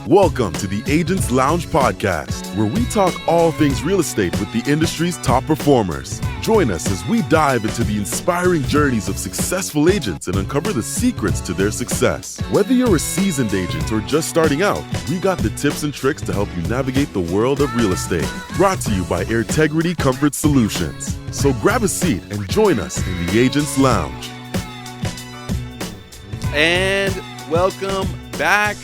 Welcome to the Agents Lounge podcast, where we talk all things real estate with the industry's top performers. Join us as we dive into the inspiring journeys of successful agents and uncover the secrets to their success. Whether you're a seasoned agent or just starting out, we got the tips and tricks to help you navigate the world of real estate. Brought to you by Integrity Comfort Solutions. So grab a seat and join us in the Agents Lounge. And welcome back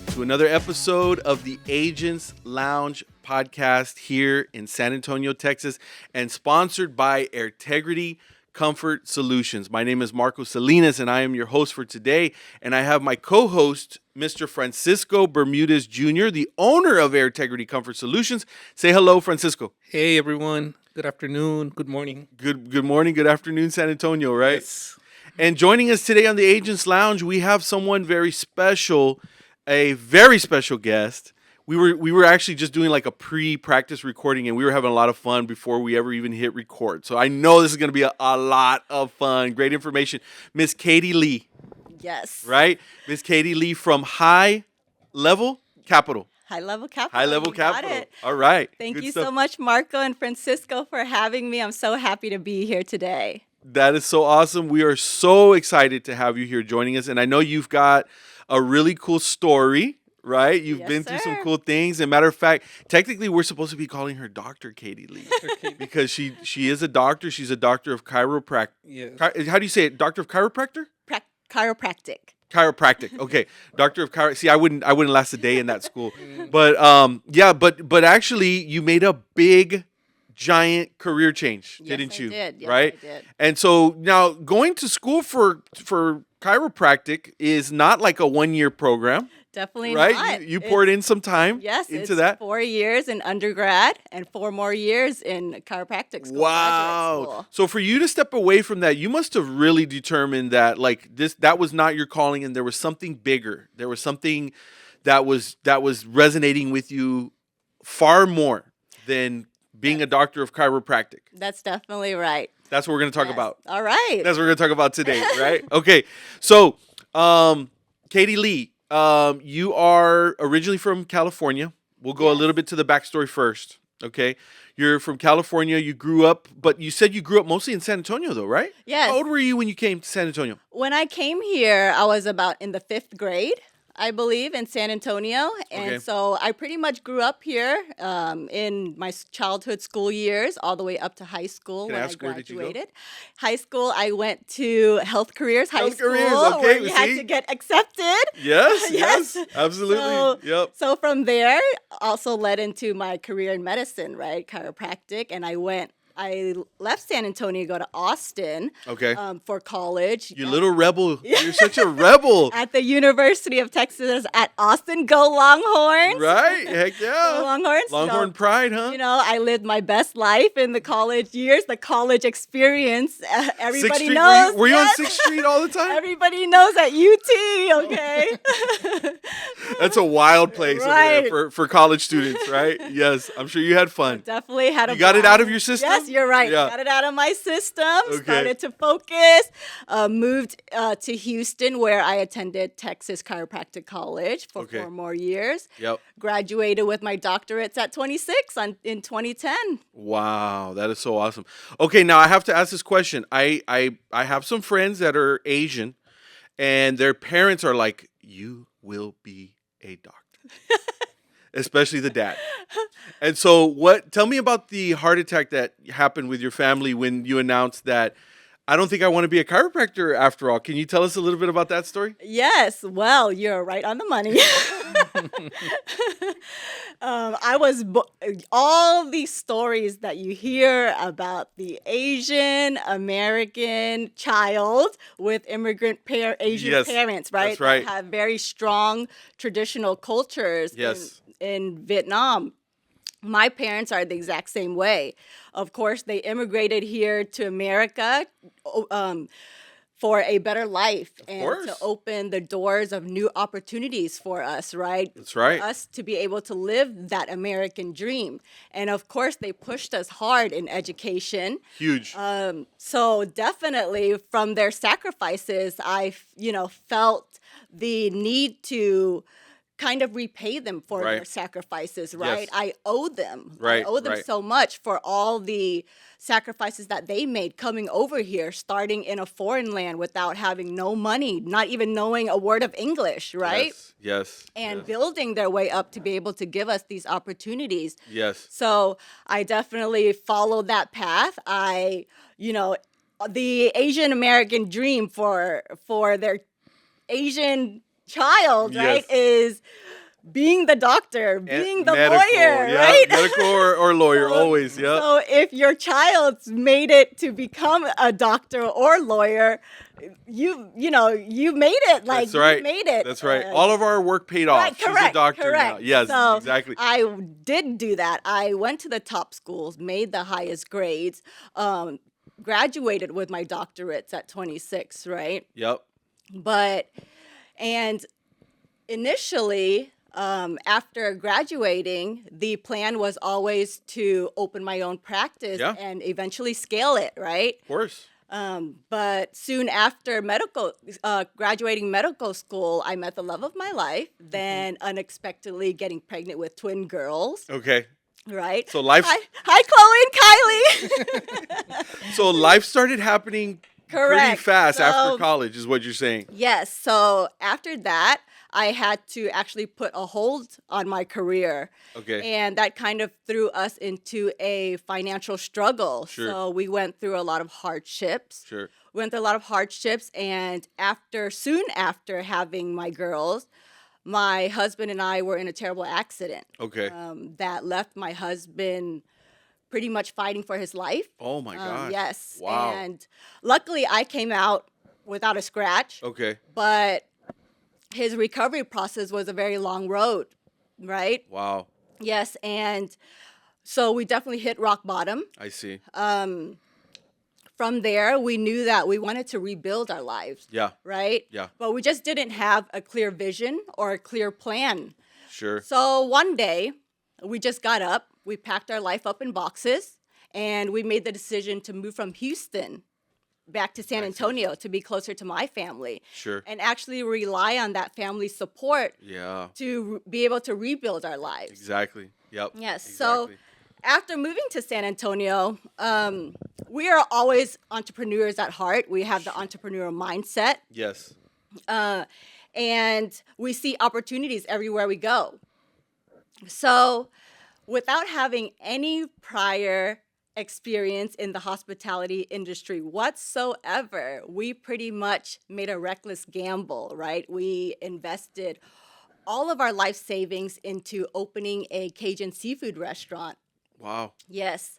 to another episode of the Agents Lounge podcast here in San Antonio, Texas, and sponsored by Integrity Comfort Solutions. My name is Marco Salinas, and I am your host for today. And I have my co-host, Mr. Francisco Bermudez Jr., the owner of Integrity Comfort Solutions. Say hello, Francisco. Hey, everyone. Good afternoon. Good morning. Good morning. Good afternoon, San Antonio, right? Yes. And joining us today on the Agents Lounge, we have someone very special, a very special guest. We were actually just doing like a pre-practice recording, and we were having a lot of fun before we ever even hit record. So I know this is going to be a lot of fun. Great information. Miss Katie Lee. Yes. Right? Miss Katie Lee from High Level Capital. High Level Capital. High Level You got Capital. it. All right. Thank Good you stuff. so much, Marco and Francisco, for having me. I'm so happy to be here today. That is so awesome. We are so excited to have you here joining us. And I know you've got a really cool story, right? You've Yes, been through some sir. cool things. As a matter of fact, technically, we're supposed to be calling her Dr. Katie Lee because she is a doctor. She's a doctor of chiropractic. Yes. How do you say it? Doctor of chiropractor? Chiropractic. Chiropractic. Okay. Doctor of chiro. See, I wouldn't last a day in that school. But but actually you made a big giant career change, Yes, didn't I you? did. Yes, right? I did. And so now going to school for chiropractic is not like a 1-year program, Definitely right? not. You poured in some time Yes, into it's that. 4 years in undergrad and 4 more years in chiropractic school. graduate Wow. school. So for you to step away from that, you must have really determined that that was not your calling and there was something bigger. There was something that was resonating with you far more than being a doctor of chiropractic. That's definitely right. That's what we're going to talk Yes. about. All right. That's what we're going to talk about today, right? Okay. So, Katie Lee, you are originally from California. We'll go a little bit to the backstory first, okay? You're from California. You grew up, but you said you grew up mostly in San Antonio, though, right? Yes. How old were you when you came to San Antonio? When I came here, I was about in the 5th grade, I believe, in San Antonio. And Okay. so I pretty much grew up here in my childhood school years, all the way up to high school Can I when ask where did you go? graduated. High school, I went to Health Careers High Health School, Careers, okay, where you we had see. to get accepted. Yes, Yes. absolutely. So, Yep. so from there, also led into my career in medicine, right? Chiropractic. And I left San Antonio to go to Austin Okay. for college. You little rebel. You're such a rebel. At the University of Texas at Austin. Go Longhorns. Right? Heck Go yeah. Longhorns. Longhorn So, pride, huh? you know, I lived my best life in the college years, the college experience. Everybody Sixth Street, knows. Were you on yes. 6th Street all the time? Everybody knows at UT, okay? That's a wild place over Right. there for college students, right? Yes, I'm sure you had fun. Definitely had a You got it blast. out of your system? Yes, you're right. Yeah. Got it out of my system. Okay. Started to focus. Moved to Houston, where I attended Texas Chiropractic College for Okay. 4 more years. Yep. Graduated with my doctorates at 26 in 2010. Wow, that is so awesome. Okay, now I have to ask this question. I have some friends that are Asian, and their parents are like, "You will be a doctor." Especially the dad. And so tell me about the heart attack that happened with your family when you announced that I don't think I want to be a chiropractor after all. Can you tell us a little bit about that story? Yes, well, you're right on the money. All these stories that you hear about the Asian American child with immigrant Asian Yes, parents, right? that's right. That have very strong traditional cultures Yes. in Vietnam. My parents are the exact same way. Of course, they immigrated here to America for a better life and course. to open the doors of new opportunities for us, right? That's right. For us to be able to live that American dream. And of course, they pushed us hard in education. Huge. So definitely from their sacrifices, I, felt the need to kind of repay them for their Right. sacrifices, right? Yes. I owe them. Right, I owe them right. so much for all the sacrifices that they made coming over here, starting in a foreign land without having no money, not even knowing a word of English, right? Yes. And yes. building their way up to be able to give us these opportunities. Yes. So I definitely followed that path. The Asian American dream for their Asian child, right, Yes. is being the doctor, And being the medical, lawyer, yeah, right? Medical or lawyer, So- always. Yeah. So if your child's made it to become a doctor or lawyer, you made it. Like That's right. you made it. That's right. All of our work paid off. Right, She's correct, a doctor correct. now. Yes, So exactly. I did do that. I went to the top schools, made the highest grades, graduated with my doctorates at 26, right? Yep. And initially, after graduating, the plan was always to open my own practice Yeah. and eventually scale it, right? Of course. But soon after graduating medical school, I met the love of my life, then unexpectedly getting pregnant with twin girls, Okay. right? So life- Hi, Chloe and Kylie. So life started happening pretty Correct. fast after So- college, is what you're saying. Yes. So after that, I had to actually put a hold on my career. Okay. And that kind of threw us into a financial struggle. Sure. So we went through a lot of hardships. Sure. Went through a lot of hardships. And soon after having my girls, my husband and I were in a terrible accident Okay. that left my husband pretty much fighting for his life. Oh my gosh. Yes. Wow. And luckily, I came out without a scratch. Okay. But his recovery process was a very long road, right? Wow. Yes, and so we definitely hit rock bottom. I see. From there, we knew that we wanted to rebuild our lives, Yeah. right? Yeah. But we just didn't have a clear vision or a clear plan. Sure. So one day, we just got up, we packed our life up in boxes, and we made the decision to move from Houston back to San Antonio to be closer to my family. Sure. And actually rely on that family support Yeah. to be able to rebuild our lives. Exactly. Yep. Yes. Exactly. So after moving to San Antonio, we are always entrepreneurs at heart. We have the entrepreneurial mindset, Yes. and we see opportunities everywhere we go. So without having any prior experience in the hospitality industry whatsoever, we pretty much made a reckless gamble, right? We invested all of our life savings into opening a Cajun seafood restaurant. Wow. Yes.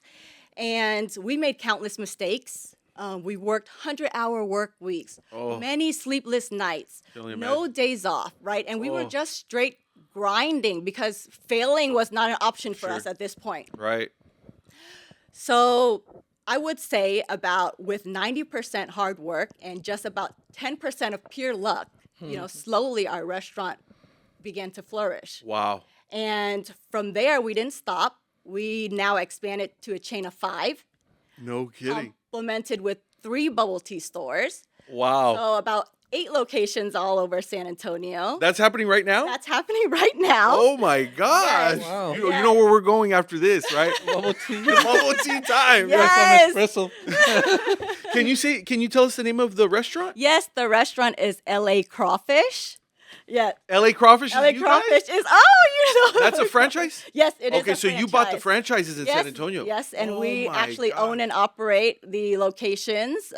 And we made countless mistakes. We worked 100-hour work weeks, Oh. many sleepless nights, Can only no imagine. days off, right? And we were Oh. just straight grinding because failing was not an option for Sure. us at this point. Right. So I would say with 90% hard work and just about 10% of pure luck, slowly our restaurant began to flourish. Wow. And from there, we didn't stop. We now expanded to a chain of 5, No kidding. implemented with 3 bubble tea stores. Wow. So about 8 locations all over San Antonio. That's happening right now? That's happening right now. Oh my gosh. Yes. Wow. You know where we're going after this, right? Bubble tea. Bubble tea time. Yes. Espresso. Can you tell us the name of the restaurant? Yes, the restaurant is LA Crawfish. Yeah. LA Crawfish LA is you guys? Crawfish is That's a franchise? Yes, it is. Okay, a so you bought the franchise. franchises in Yes, San Antonio. Yes, and Oh we my actually own gosh. and operate the locations.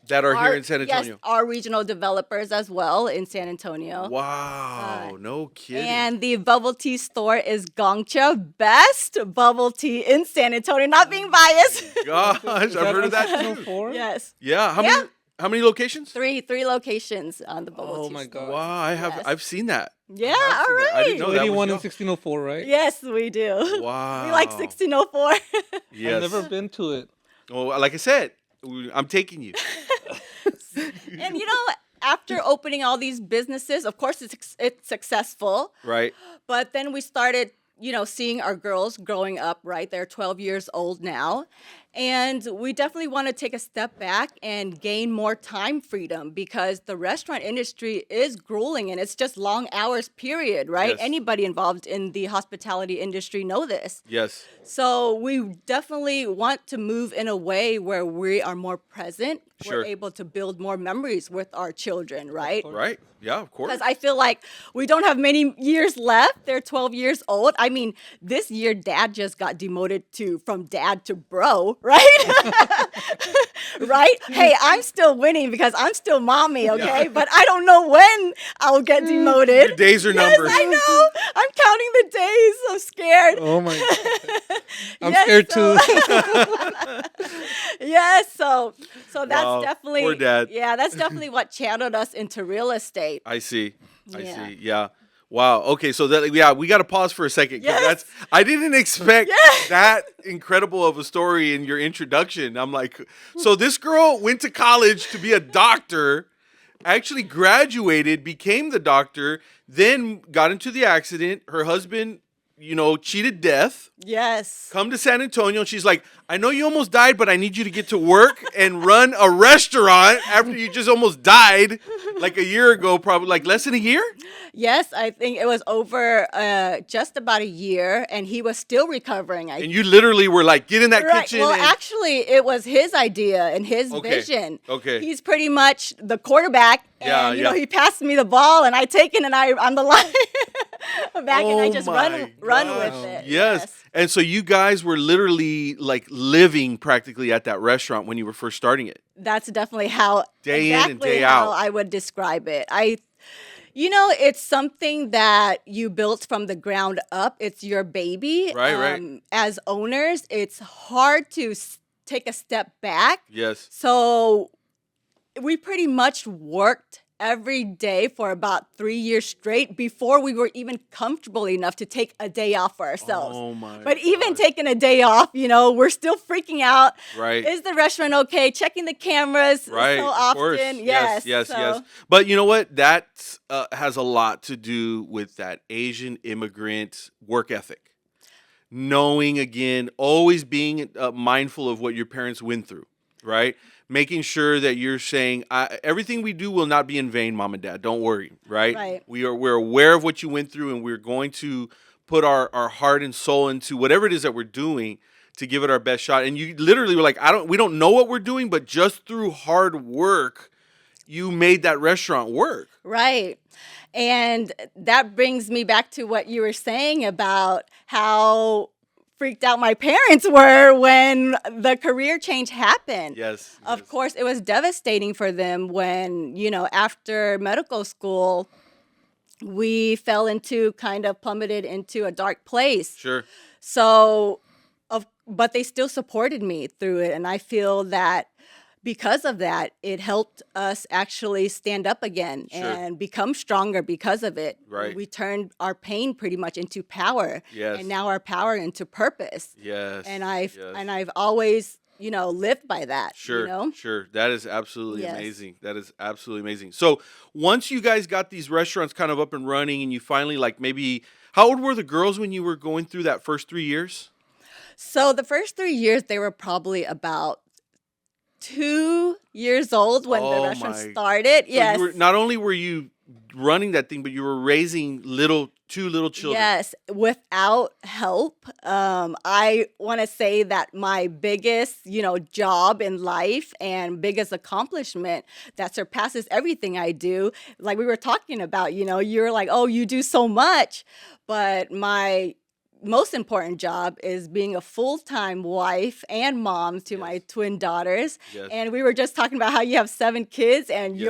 That are here in San Antonio. Yes, our regional developers as well in San Antonio. Wow, no kidding. And the bubble tea store is Gongcha, best bubble tea in San Antonio. Not being biased. Gosh, I've heard of that too. 4? Yes, Yeah, Yeah. how many locations? three locations on the bubble Oh tea my store. God. Wow, Yes. I've seen that. Yeah, I've all seen that. right. I didn't know that was 81 y'all. and 1604, right? Yes, we do. Wow. We like 1604. Yes. I've never been to it. Well, like I said, I'm taking you. And after opening all these businesses, of course it's successful. Right. But then we started, seeing our girls growing up, right? They're 12 years old now. And we definitely want to take a step back and gain more time freedom because the restaurant industry is grueling and it's just long hours, period, right? Yes. Anybody involved in the hospitality industry know this. Yes. So we definitely want to move in a way where we are more present. Sure. We're able to build more memories with our children, right? Right. Yeah, of course. Because I feel like we don't have many years left. They're 12 years old. I mean, this year, Dad just got demoted from dad to bro, right? Right? Hey, I'm still winning because I'm still mommy, okay? Yeah. But I don't know when I'll get demoted. Your days are Yes, numbered. I know. I'm counting the days. I'm scared. Oh my God. I'm Yes, scared so- too. Yes, so that's Wow, definitely poor Dad. Yeah, that's definitely what channeled us into real estate. I see. I Yeah. see. Yeah. Wow. Okay. So we got to pause for a second. 'Cause Yes. I didn't expect Yes. that incredible of a story in your introduction. I'm like, so this girl went to college to be a doctor, actually graduated, became the doctor, then got into the accident. Her husband, cheated death. Yes. Come to San Antonio. And she's like, I know you almost died, but I need you to get to work and run a restaurant after you just almost died like a year ago, probably like less than a year. Yes, I think it was over just about a year, and he was still recovering. And you literally were like, get in that Right. kitchen. Well, and actually, it was his idea and his Okay. vision. Okay. He's pretty much the quarterback, Yeah, and yeah. he passed me the ball, and I take it, and I'm the line back, and I just my run gosh. with it. Yes. And so you guys were literally like living practically at that restaurant when you were first starting it. That's definitely how Day in and exactly day how out. I would describe it. It's something that you built from the ground up. It's your baby. Right. As owners, it's hard to take a step back. Yes. So we pretty much worked every day for about 3 years straight before we were even comfortable enough to take a day off for ourselves. Oh my But even gosh. taking a day off, we're still freaking out. Right. Is the restaurant okay? Checking the cameras Right. so of often. course. Yes. Yes. so- Yes. But you know what? That has a lot to do with that Asian immigrant work ethic. Knowing, again, always being mindful of what your parents went through, right? Making sure that you're saying everything we do will not be in vain, mom and dad. Don't worry, right? Right. We're aware of what you went through, and we're going to put our heart and soul into whatever it is that we're doing to give it our best shot. And you literally were like, we don't know what we're doing, but just through hard work, you made that restaurant work. Right. And that brings me back to what you were saying about how freaked out my parents were when the career change happened. Yes. Of course, it was devastating for them when, after medical school, we plummeted into a dark place. Sure. So, but they still supported me through it. And I feel that because of that, it helped us actually stand up again Sure. and become stronger because of it. Right. We turned our pain pretty much into power. Yes. And now our power into purpose. Yes. And I've yes. always, lived by that. Sure, sure. That is absolutely Yes. amazing. That is absolutely amazing. So once you guys got these restaurants kind of up and running and you finally how old were the girls when you were going through that first 3 years? So the first 3 years, they were probably about 2 years old when the restaurant my- started. So Yes. not only were you running that thing, but you were raising two little children. Yes, without help. I want to say that my biggest, job in life and biggest accomplishment that surpasses everything I do, like we were talking about, you're like, oh, you do so much, but my most important job is being a full-time wife and mom to my twin daughters. Yes. And we were just talking about how you have 7 kids and Yes.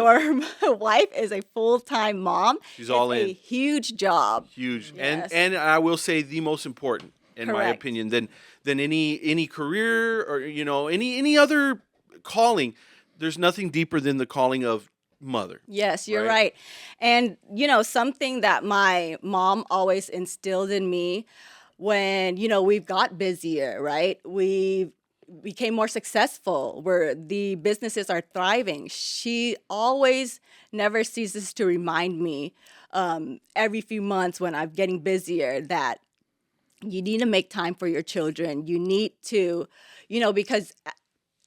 your wife is a full-time mom. She's all It's in. a huge job. Huge. Yes. And I will say the most important, in my Correct. opinion, than any career or any other calling. There's nothing deeper than the calling of mother. Yes, you're Right. right. And, something that my mom always instilled in me when, we've got busier, right? We became more successful, where the businesses are thriving. She always never ceases to remind me every few months when I'm getting busier that You need to make time for your children. You need to, because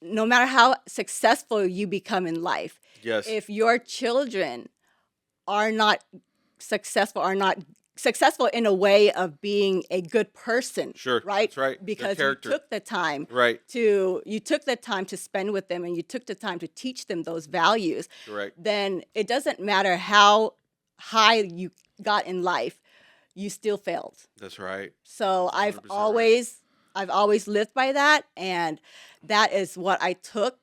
no matter how successful you become in life, Yes. if your children are not successful in a way of being a good person, Sure. right? That's right. Their Because you character. took the time Right. to spend with them, and you took the time to teach them those values. Correct. Then it doesn't matter how high you got in life, you still failed. That's right. So That's I've 100% always lived by that, and that is what I took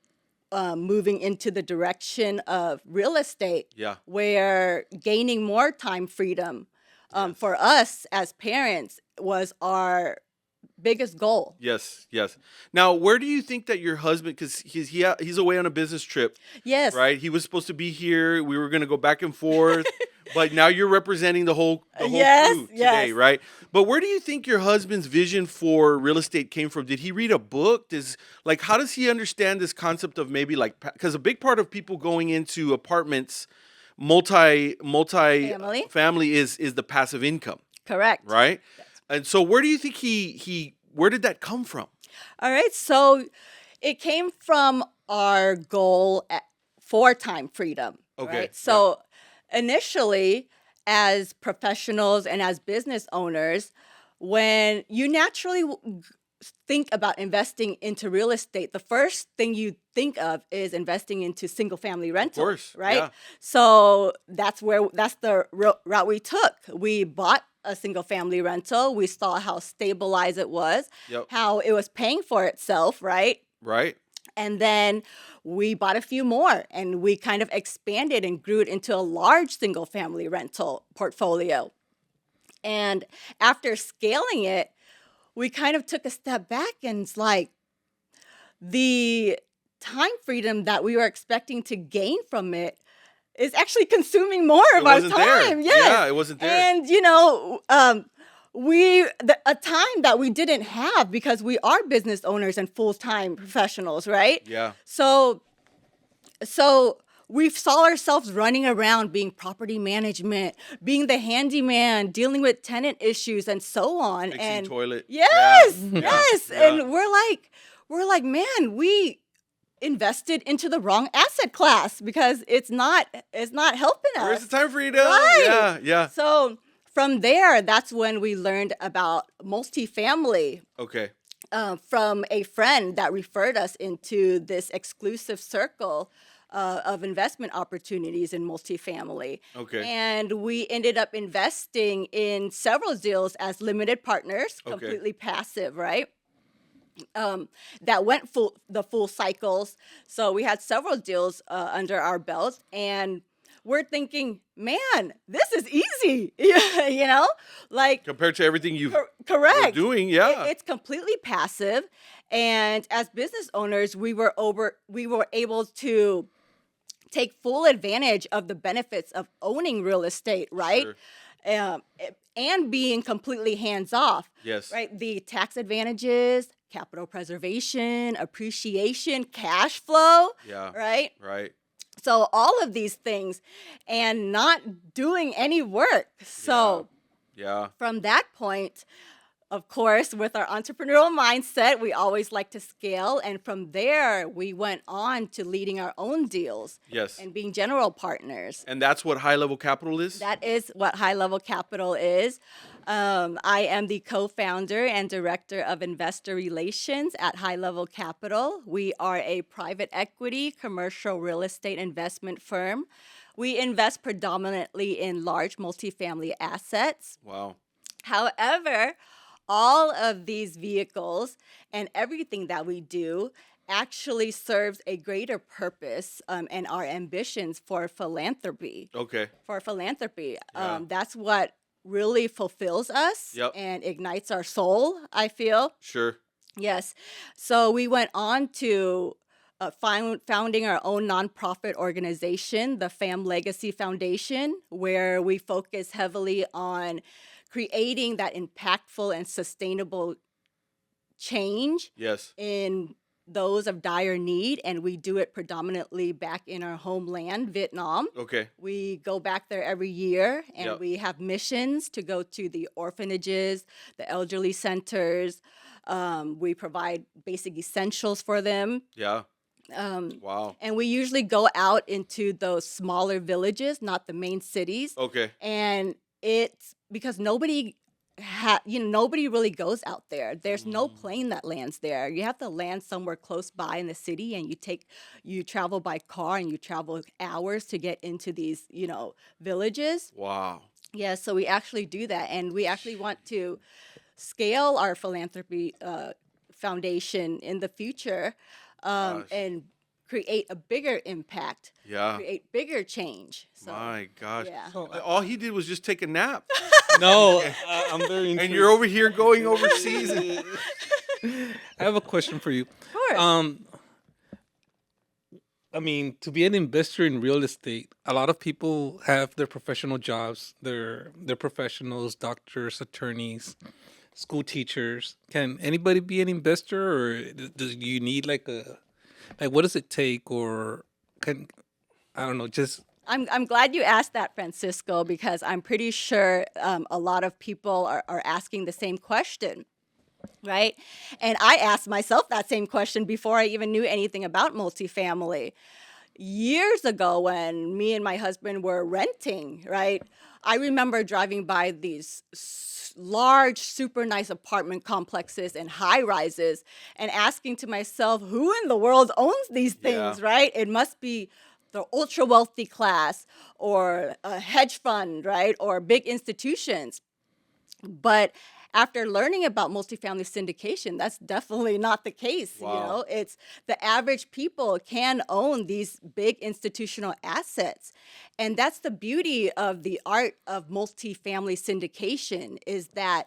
moving into the direction of real estate. Yeah. Where gaining more time freedom Yes. for us as parents was our biggest goal. Yes. Yes. Now, where do you think that your husband, because he's away on a business trip, Yes. right? He was supposed to be here. We were going to go back and forth, but now you're representing the whole Yes, crew today, yes. right? But where do you think your husband's vision for real estate came from? Did he read a book? How does he understand this concept of maybe because a big part of people going into apartments, family is the passive income, Correct. right? And so where do you think where did that come from? All right. So it came from our goal for time freedom. Okay, Right? So initially, as professionals and as business owners, when you naturally think about investing into real estate, the first thing you think of is investing into single family rental. Of course. Right? Yeah. So that's the route we took. We bought a single family rental. We saw how stabilized it was, Yep. how it was paying for itself, right? Right. And then we bought a few more, and we kind of expanded and grew it into a large single family rental portfolio. And after scaling it, we kind of took a step back, and it's like the time freedom that we were expecting to gain from it is actually consuming more of our wasn't there. time. Yes. Yeah, it wasn't there. And a time that we didn't have because we are business owners and full-time professionals, right? Yeah. So we saw ourselves running around being property management, being the handyman, dealing with tenant issues and so on. Fixing toilet. Yes, Yeah. yes. Yeah. And we're like, man, we invested into the wrong asset class because it's not helping us. Where's the time freedom? Right. Yeah. Yeah. So from there, that's when we learned about multifamily Okay. from a friend that referred us into this exclusive circle of investment opportunities in multifamily. Okay. And we ended up investing in several deals as limited partners, Okay. completely passive, right? That went the full cycles. So we had several deals under our belt, and we're thinking, man, this is easy, Compared to everything you've correct. been doing, yeah. It's completely passive, and as business owners, we were able to take full advantage of the benefits of owning real estate, right? Sure. And being completely hands off. Yes. Right? The tax advantages, capital preservation, appreciation, cash flow. Yeah. Right? Right. So all of these things and not doing any work. So Yeah. from that point, of course, with our entrepreneurial mindset, we always like to scale. And from there, we went on to leading our own deals Yes. and being general partners. And that's what high level capital is? That is what High Level Capital is. I am the co-founder and director of investor relations at High Level Capital. We are a private equity commercial real estate investment firm. We invest predominantly in large multifamily assets. Wow. However, all of these vehicles and everything that we do actually serves a greater purpose and our ambitions for philanthropy. Okay. Yeah. That's what really fulfills us Yep. and ignites our soul, I feel. Sure. Yes. So we went on to founding our own nonprofit organization, the Fam Legacy Foundation, where we focus heavily on creating that impactful and sustainable change Yes. in those of dire need, and we do it predominantly back in our homeland, Vietnam. Okay. We go back there every year, and Yep. we have missions to go to the orphanages, the elderly centers. We provide basic essentials for them. Yeah. Wow. And we usually go out into those smaller villages, not the main cities. Okay. And it's because nobody really goes out there. There's no plane that lands there. You have to land somewhere close by in the city, and you travel by car, and you travel hours to get into these, villages. Wow. Yeah, so we actually do that, and we actually want to scale our philanthropy foundation in the future, Gosh. and create a bigger impact, Yeah. create bigger change. So, My gosh. yeah. So, All he did was just take a nap. no, I'm very intrigued. And you're over here going overseas. I have a question for you. Of course. I mean, to be an investor in real estate, a lot of people have their professional jobs. They're professionals, doctors, attorneys, school teachers. Can anybody be an investor, or do you need like what does it take, or I don't know, just I'm glad you asked that, Francisco, because I'm pretty sure a lot of people are asking the same question, right? And I asked myself that same question before I even knew anything about multifamily. Years ago, when me and my husband were renting, right? I remember driving by these large, super nice apartment complexes and high rises and asking to myself, who in the world owns these things, Yeah. right? It must be the ultra wealthy class or a hedge fund, right? Or big institutions. But after learning about multifamily syndication, that's definitely not the case. Wow. It's the average people can own these big institutional assets. And that's the beauty of the art of multifamily syndication, is that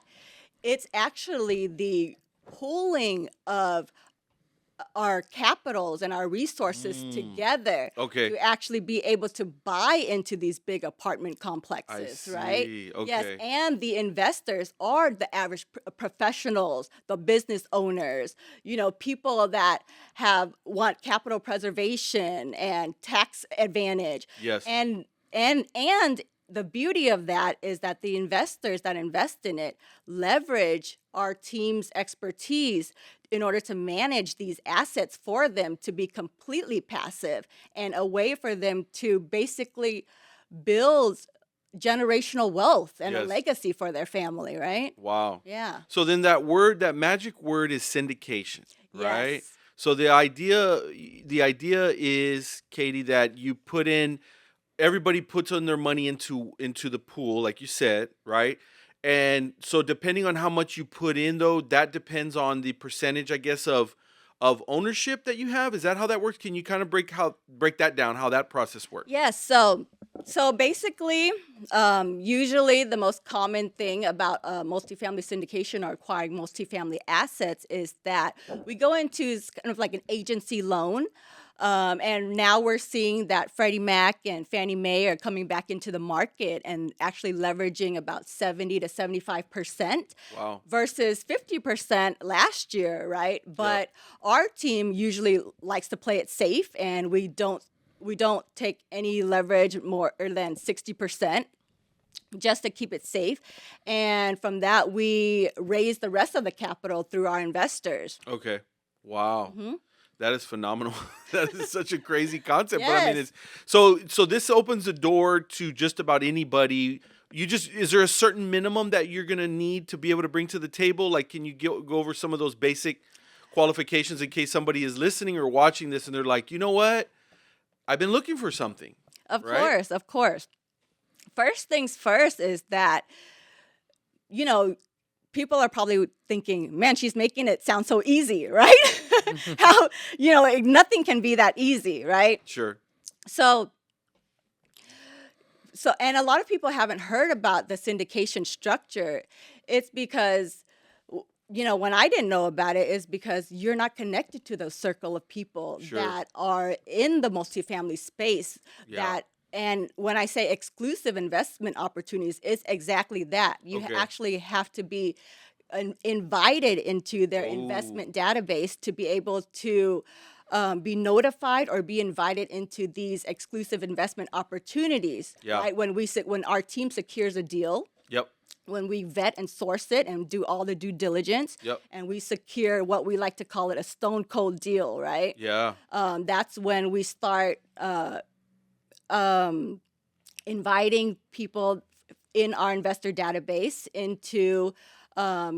it's actually the pooling of our capitals and our resources together Okay. to actually be able to buy into these big apartment complexes, see. right? Yes, Okay. and the investors are the average professionals, the business owners, people that want capital preservation and tax advantage. Yes. And the beauty of that is that the investors that invest in it leverage our team's expertise in order to manage these assets for them to be completely passive, and a way for them to basically build generational wealth and a Yes. legacy for their family, right? Wow. Yeah. So then that magic word is syndication, right? Yes. So the idea is, Katie, that you put in, everybody puts on their money into the pool, like you said, right? And so depending on how much you put in, though, that depends on the percentage, I guess, of ownership that you have. Is that how that works? Can you kind of break that down, how that process works? Yes. So basically, usually the most common thing about multifamily syndication or acquiring multifamily assets is that we go into kind of like an agency loan. And now we're seeing that Freddie Mac and Fannie Mae are coming back into the market and actually leveraging about 70 to 75%. Wow. Versus 50% last year, right? But our team usually likes to play it safe, and we don't take any leverage more than 60%. Just to keep it safe. And from that, we raise the rest of the capital through our investors. Okay. Wow. Mm-hmm. That is phenomenal. That is such a crazy concept. But I mean, Yes. it's so this opens the door to just about anybody. Is there a certain minimum that you're gonna need to be able to bring to the table? Like, can you go over some of those basic qualifications in case somebody is listening or watching this and they're like, you know what, I've been looking for something. Of Right? course. First things first is that, people are probably thinking, man, she's making it sound so easy, right? How, nothing can be that easy, right? Sure. So, and a lot of people haven't heard about the syndication structure. It's because, when I didn't know about it, is because you're not connected to those circle of people Sure. that are in the multifamily space. Yeah. And when I say exclusive investment opportunities, it's exactly that. You Okay. actually have to be invited into their investment database to be able to be notified or be invited into these exclusive investment opportunities. Yeah. Right? When our team secures a deal, Yep. when we vet and source it and do all the due diligence, Yep. and we secure what we like to call it a stone cold deal, right? Yeah. That's when we start inviting people in our investor database into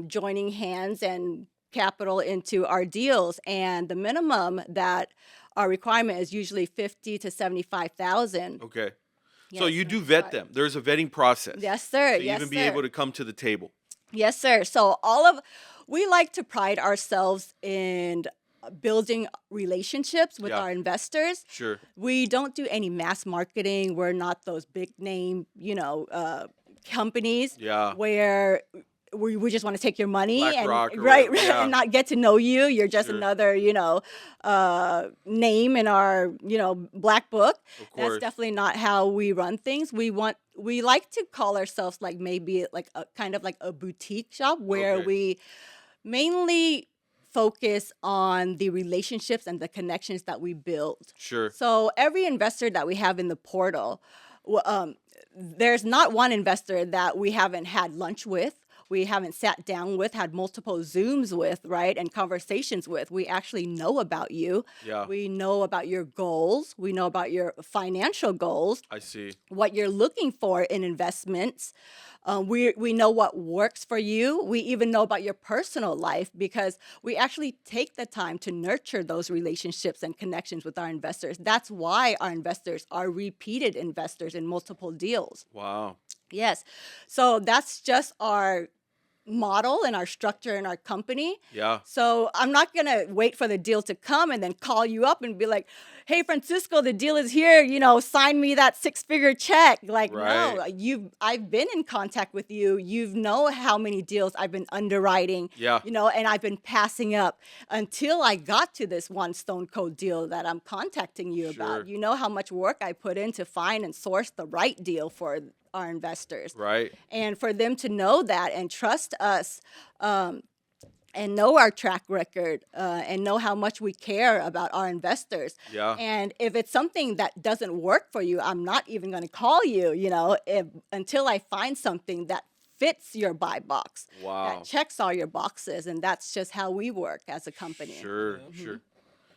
joining hands and capital into our deals. And the minimum that our requirement is usually 50 to 75,000. Okay. Yes, So you do that's vet right. them. There's a vetting process. Yes, sir. To Yes, even be sir. able to come to the table. Yes, sir. So we like to pride ourselves in building relationships with Yeah. our investors. Sure. We don't do any mass marketing. We're not those big name, companies Yeah. where we just want to take your money BlackRock or right, whatever, yeah. and not get to know you. You're just Sure. another, name in our, black book. Of That's course. definitely not how we run things. We like to call ourselves like maybe like a kind of like a boutique shop where Okay. we mainly focus on the relationships and the connections that we build. Sure. So every investor that we have in the portal, there's not one investor that we haven't had lunch with, we haven't sat down with, had multiple Zooms with, right, and conversations with. We actually know about you. Yeah. We know about your goals. We know about your financial goals, I see. what you're looking for in investments. We know what works for you. We even know about your personal life because we actually take the time to nurture those relationships and connections with our investors. That's why our investors are repeated investors in multiple deals. Wow. Yes. So that's just our model and our structure in our company. Yeah. So I'm not going to wait for the deal to come and then call you up and be like, hey, Francisco, the deal is here, sign me that 6-figure check. Like, no, Right. I've been in contact with you. You know how many deals I've been underwriting, Yeah. and I've been passing up until I got to this one stone cold deal that I'm contacting you Sure. about. You know how much work I put in to find and source the right deal for our investors. Right. And for them to know that and trust us and know our track record and know how much we care about our investors. Yeah. And if it's something that doesn't work for you, I'm not even going to call you, until I find something that fits your buy box, Wow. that checks all your boxes. And that's just how we work as a company. Sure. Sure.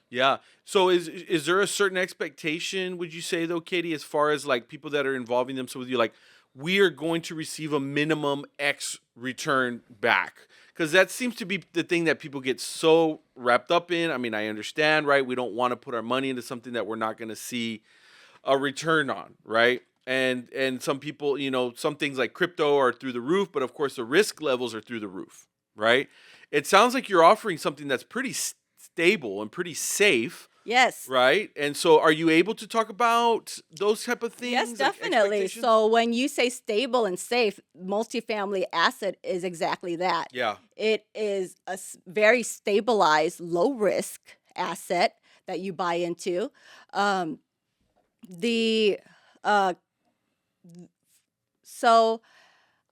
Yeah. So is there a certain expectation, would you say though, Katie, as far as like people that are involving themselves with you, like we are going to receive a minimum X return back? Because that seems to be the thing that people get so wrapped up in. I mean, I understand, right? We don't want to put our money into something that we're not going to see a return on, right? And some people, some things like crypto are through the roof, but of course the risk levels are through the roof, right? It sounds like you're offering something that's pretty stable and pretty safe. Yes. Right. And so are you able to talk about those type of things? Yes, like definitely. expectations? So when you say stable and safe, multifamily asset is exactly that. Yeah. It is a very stabilized, low risk asset that you buy into. So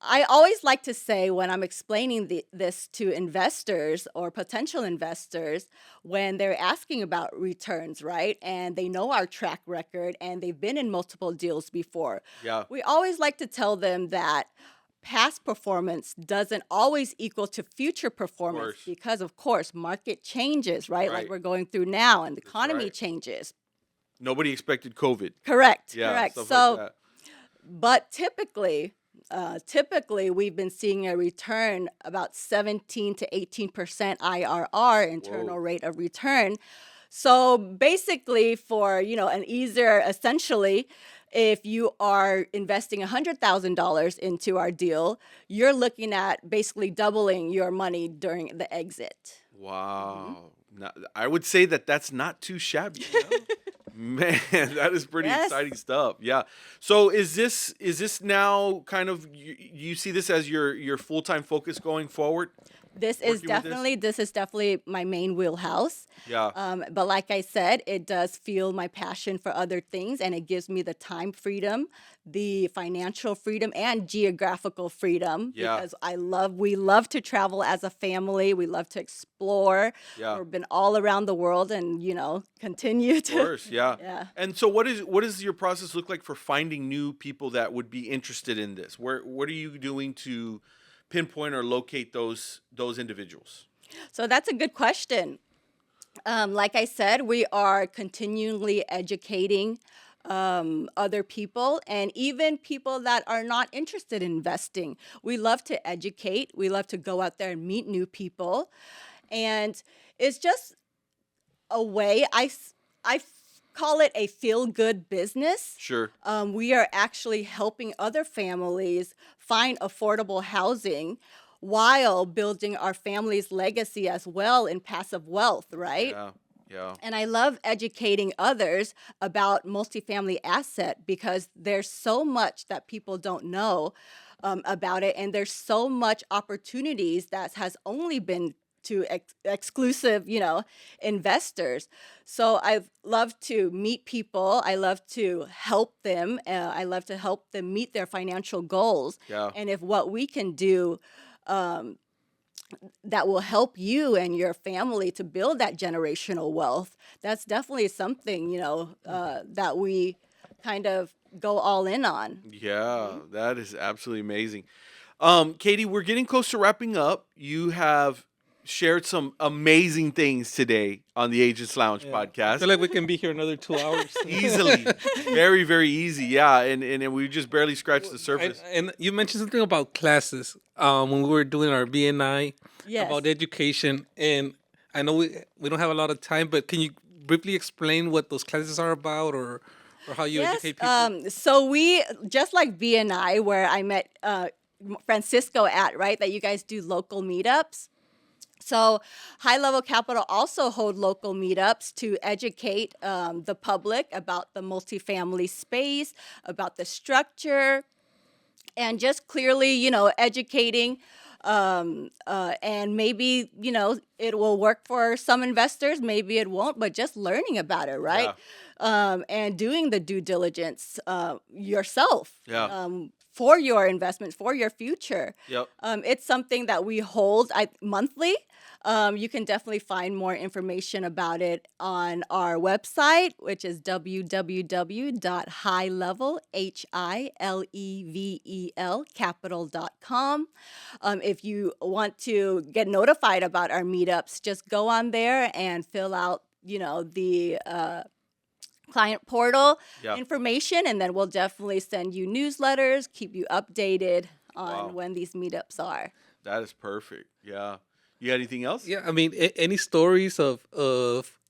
I always like to say when I'm explaining this to investors or potential investors, when they're asking about returns, right? And they know our track record and they've been in multiple deals before. Yeah. We always like to tell them that past performance doesn't always equal to future performance because, of course, market changes, right? Like Right. we're going through now and the economy right. changes. Nobody expected COVID. Correct. Yeah. Correct. Stuff So, like that. but typically we've been seeing a return about 17 to 18% IRR, internal rate of return. So basically for, an easier, essentially, if you are investing $100,000 into our deal, you're looking at basically doubling your money during the exit. Wow. Now, I would say that that's not too shabby. Man, that is pretty Yes. exciting stuff. Yeah. So is this now kind of you see this as your full-time focus going forward? This is working with this? definitely my main wheelhouse. Yeah. But like I said, it does fuel my passion for other things, and it gives me the time freedom, the financial freedom, and geographical freedom. Yeah. Because we love to travel as a family. We love to explore. Yeah. We've been all around the world, and continue to. Of course, yeah. Yeah. And so, what does your process look like for finding new people that would be interested in this? What are you doing to pinpoint or locate those individuals? So that's a good question. Like I said, we are continually educating other people and even people that are not interested in investing. We love to educate. We love to go out there and meet new people. And it's just a way, I call it a feel-good business. Sure. We are actually helping other families find affordable housing while building our family's legacy as well in passive wealth, right? Yeah. Yeah. And I love educating others about multifamily asset because there's so much that people don't know about it, and there's so much opportunities that has only been to exclusive, investors. So I love to meet people. I love to help them. I love to help them meet their financial goals. Yeah. And if what we can do that will help you and your family to build that generational wealth, that's definitely something, that we kind of go all in on. Yeah, that is absolutely amazing. Katie, we're getting close to wrapping up. You have shared some amazing things today on the Agents Lounge I podcast. feel like we can be here another 2 hours. Easily. Very, very easy. Yeah. And we just barely scratched the surface. And you mentioned something about classes when we were doing our BNI Yes. about education. And I know we don't have a lot of time, but can you briefly explain what those classes are about or how you educate people? So we, just like BNI, where I met Francisco at, right, that you guys do local meetups. So High Level Capital also hold local meetups to educate the public about the multifamily space, about the structure, and just clearly, educating. And maybe, it will work for some investors, maybe it won't, but just learning about it, right? And doing the due diligence yourself. Yeah. For your investment, for your future. Yep. It's something that we hold monthly. You can definitely find more information about it on our website, which is www.highlevel, capital.com. If you want to get notified about our meetups, just go on there and fill out, the client portal information, and then we'll definitely send you newsletters, keep you updated on when these meetups are. That is perfect. Yeah. You got anything else? Yeah, I mean, any stories of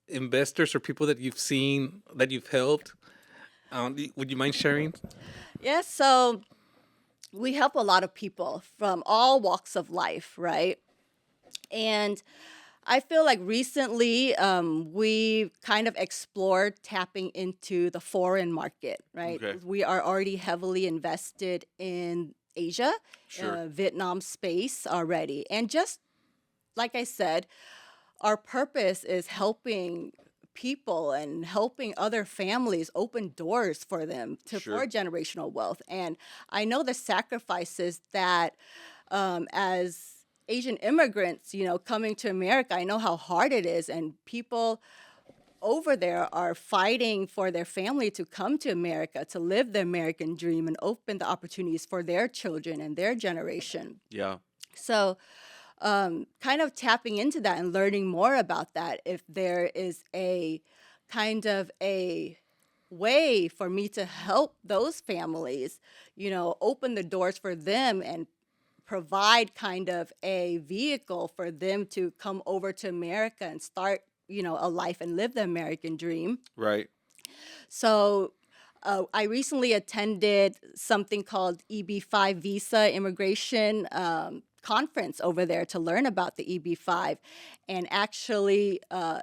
investors or people that you've seen that you've helped? Would you mind sharing? Yes, so we help a lot of people from all walks of life, right? And I feel like recently we kind of explored tapping into the foreign market, right? Okay. We are already heavily invested in Asia, Sure. Vietnam space already. And just like I said, our purpose is helping people and helping other families open doors for them for generational wealth. And I know the sacrifices that as Asian immigrants, coming to America, I know how hard it is, and people over there are fighting for their family to come to America, to live the American dream and open the opportunities for their children and their generation. Yeah. So kind of tapping into that and learning more about that, if there is a kind of a way for me to help those families, open the doors for them and provide kind of a vehicle for them to come over to America and start, a life and live the American dream. Right. So I recently attended something called EB5 Visa Immigration conference over there to learn about the EB5, and actually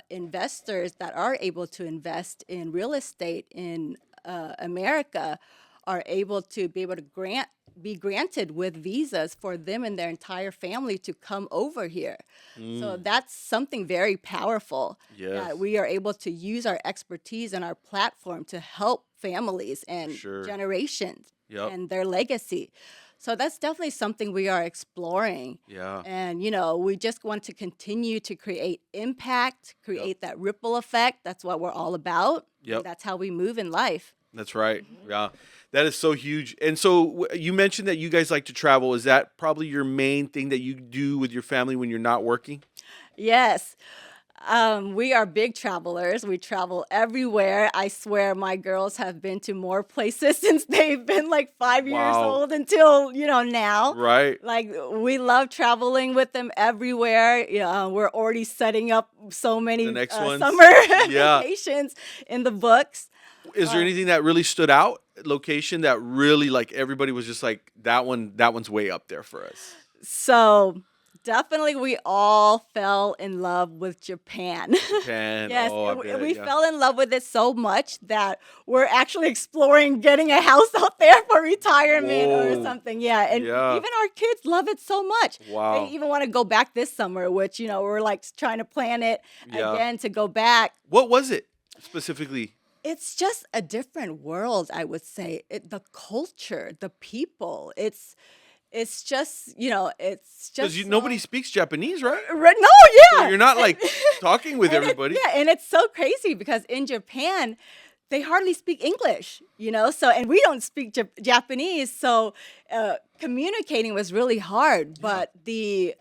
investors that are able to invest in real estate in America are able to grant be granted with visas for them and their entire family to come over here. So that's something very powerful. Yes. That we are able to use our expertise and our platform to help families and Sure. generations Yep. and their legacy. So that's definitely something we are exploring. Yeah. And, we just want to continue to create impact, create that ripple effect. That's what we're all about. Yep. That's how we move in life. That's right. Yeah. That is so huge. And so you mentioned that you guys like to travel. Is that probably your main thing that you do with your family when you're not working? Yes. We are big travelers. We travel everywhere. I swear my girls have been to more places since they've been like 5 years Wow. old until, now. Right. Like, we love traveling with them everywhere. We're already setting up so many The next ones? summer Yeah. vacations in the books. Is there anything that really stood out? Location that really like everybody was just like that one's way up there for us. So definitely we all fell in love with Japan. Japan. Yes, Oh, I we bet, yeah. fell in love with it so much that we're actually exploring getting a house out there for retirement Whoa. or something. Yeah, and Yeah. even our kids love it so much. Wow. They even want to go back this summer, which, we're like trying to plan it Yeah. again to go back. What was it specifically? It's just a different world, I would say. The culture, the people. It's just, it's Because just nobody speaks Japanese, right? No, yeah. So you're not like talking with And everybody. and it's so crazy because in Japan, they hardly speak English, so, and we don't speak Japanese. So communicating was really hard, but the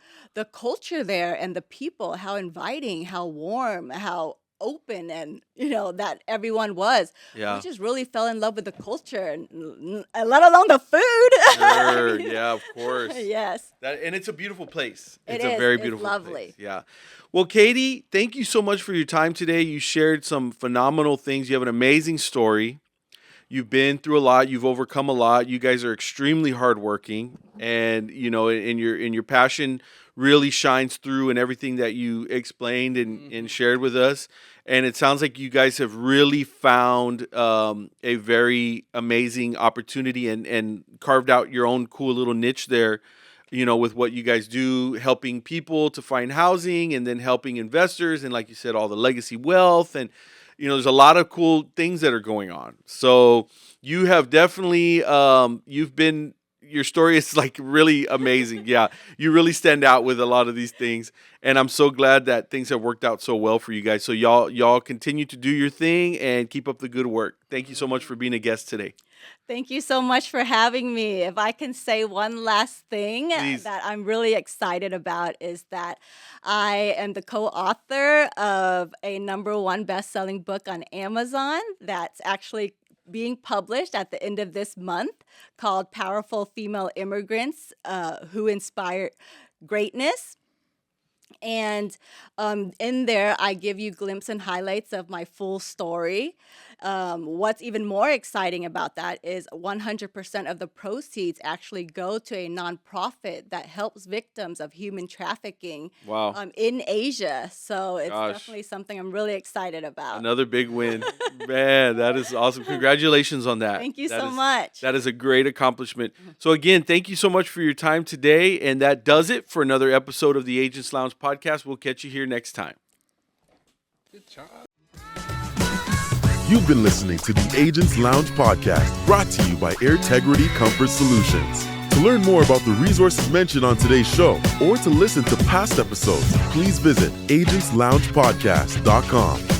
culture there and the people, how inviting, how warm, how open, and that everyone was. Yeah. We just really fell in love with the culture, and let alone the food. Sure. Yeah, of course. Yes. And it's a beautiful place. It It's a is. very It's beautiful lovely. place. Yeah. Well, Katie, thank you so much for your time today. You shared some phenomenal things. You have an amazing story. You've been through a lot. You've overcome a lot. You guys are extremely hardworking, and and your passion really shines through in everything that you explained and shared with us. And it sounds like you guys have really found a very amazing opportunity and carved out your own cool little niche there, with what you guys do, helping people to find housing and then helping investors. And like you said, all the legacy wealth. And, there's a lot of cool things that are going on. So you have definitely, your story is like really amazing. Yeah, you really stand out with a lot of these things, and I'm so glad that things have worked out so well for you guys. So y'all continue to do your thing and keep up the good work. Thank you so much for being a guest today. Thank you so much for having me. If I can say one last thing Please. that I'm really excited about is that I am the co-author of a #1 best-selling book on Amazon that's actually being published at the end of this month, called Powerful Female Immigrants Who Inspire Greatness. And in there, I give you glimpses and highlights of my full story. What's even more exciting about that is 100% of the proceeds actually go to a nonprofit that helps victims of human trafficking Wow. in Asia. So it's Gosh. definitely something I'm really excited about. Another big win. Man, that is awesome. Congratulations on that. Thank you That so is- much. That is a great accomplishment. So again, thank you so much for your time today. And that does it for another episode of the Agents Lounge podcast. We'll catch you here next time. Good job. You've been listening to the Agents Lounge podcast, brought to you by Airtegrity Comfort Solutions. To learn more about the resources mentioned on today's show or to listen to past episodes, please visit agentsloungepodcast.com.